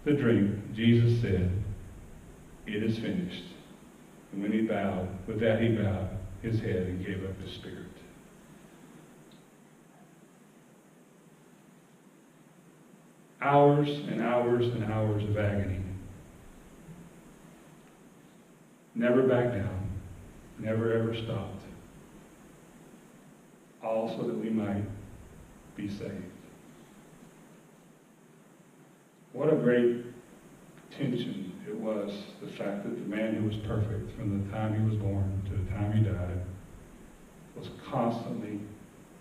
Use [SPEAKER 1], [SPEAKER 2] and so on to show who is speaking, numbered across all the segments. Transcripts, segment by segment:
[SPEAKER 1] the drink, Jesus said, "It is finished." And when he bowed, with that he bowed his head and gave up his spirit. Hours and hours and hours of agony. Never back down. Never ever stopped. All so that we might be saved. What a great tension it was, the fact that the man who was perfect from the time he was born to the time he died was constantly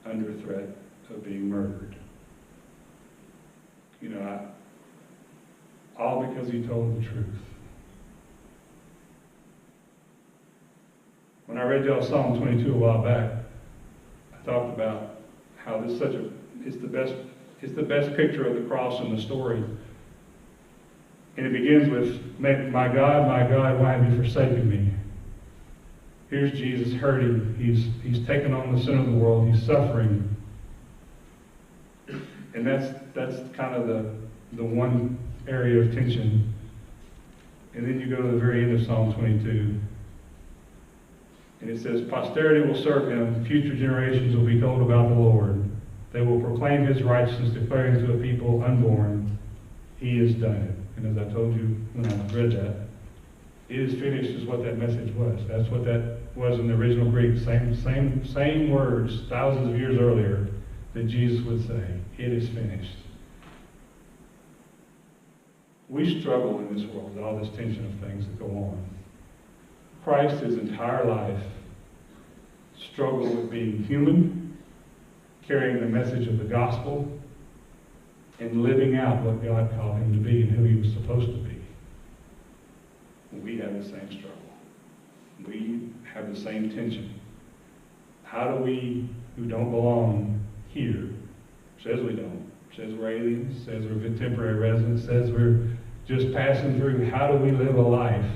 [SPEAKER 1] under threat of being murdered. You know, all because he told the truth. When I read y'all Psalm 22 a while back, I talked about how this it's the best picture of the cross in the story. And it begins with, my God, why have you forsaken me?" Here's Jesus hurting. He's taken on the sin of the world. He's suffering. And that's kind of the one area of tension. And then you go to the very end of Psalm 22. And it says, "Posterity will serve him. Future generations will be told about the Lord. They will proclaim his righteousness, declaring to a people unborn, he has done it." And as I told you when I read that, "It is finished" is what that message was. That's what that was in the original Greek. Same words thousands of years earlier that Jesus would say, "It is finished." We struggle in this world with all this tension of things that go on. Christ, his entire life, struggled with being human, carrying the message of the gospel, and living out what God called him to be and who he was supposed to be. We have the same struggle. We have the same tension. How do we, who don't belong here, says we don't, says we're aliens, says we're temporary residents, says we're just passing through, how do we live a life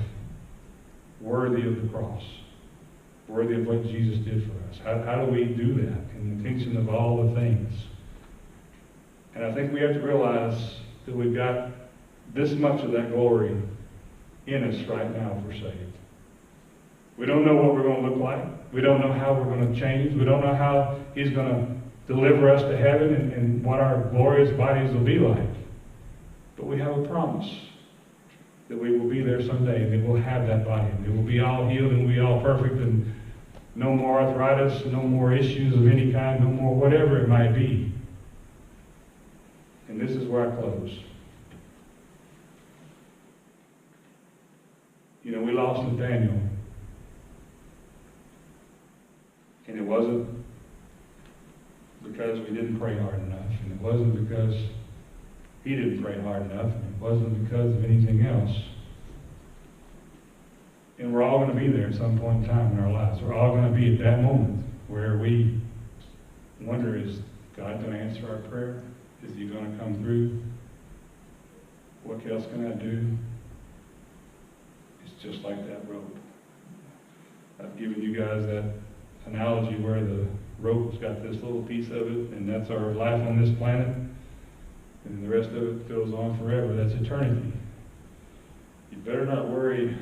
[SPEAKER 1] worthy of the cross, worthy of what Jesus did for us? How do we do that in the tension of all the things? And I think we have to realize that we've got this much of that glory in us right now if we're saved. We don't know what we're going to look like. We don't know how we're going to change. We don't know how he's going to deliver us to heaven and what our glorious bodies will be like. But we have a promise that we will be there someday and that we'll have that body. And it will be all healed and we'll be all perfect and no more arthritis, no more issues of any kind, no more whatever it might be. And this is where I close. You know, we lost Nathaniel. And it wasn't because we didn't pray hard enough. And it wasn't because he didn't pray hard enough. And it wasn't because of anything else. And we're all going to be there at some point in time in our lives. We're all going to be at that moment where we wonder, is God going to answer our prayer? Is he going to come through? What else can I do? It's just like that rope. I've given you guys that analogy where the rope's got this little piece of it, and that's our life on this planet, and the rest of it goes on forever. That's eternity. You better not worry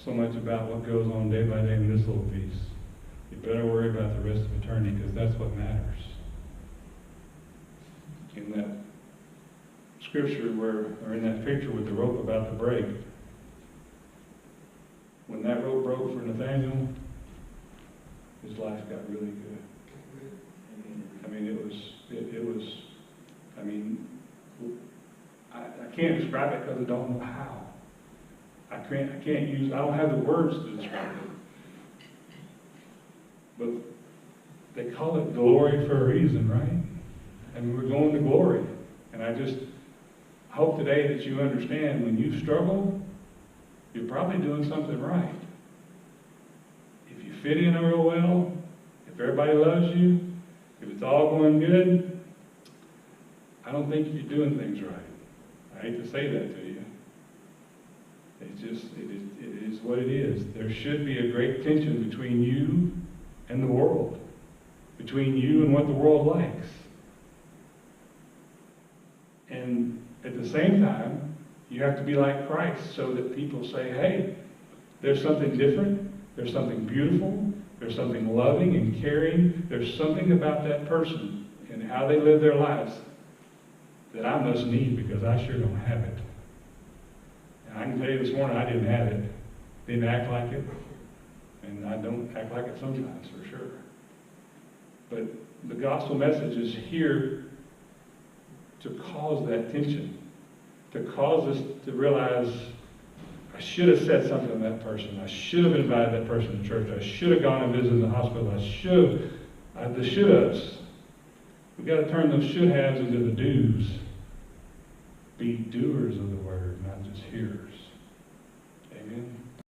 [SPEAKER 1] so much about what goes on day by day in this little piece. You better worry about the rest of eternity, because that's what matters. In that scripture or in that picture with the rope about to break, when that rope broke for Nathaniel, his life got really good. I mean, I can't describe it because I don't know how. I don't have the words to describe it. But they call it glory for a reason, right? I mean, we're going to glory. And I just hope today that you understand when you struggle, you're probably doing something right. If you fit in real well, if everybody loves you, if it's all going good, I don't think you're doing things right. I hate to say that to you. It is what it is. There should be a great tension between you and the world, between you and what the world likes. And at the same time, You have to be like Christ so that people say, hey, there's something different, there's something beautiful, there's something loving and caring, there's something about that person and how they live their lives that I must need because I sure don't have it. And I can tell you this morning, I didn't have it, didn't act like it, and I don't act like it sometimes, for sure. But the gospel message is here to cause that tension, to cause us to realize, I should have said something to that person. I should have invited that person to church. I should have gone and visited the hospital. I should have. The should-haves. We've got to turn those should-haves into the do's. Be doers of the word, not just hearers. Amen.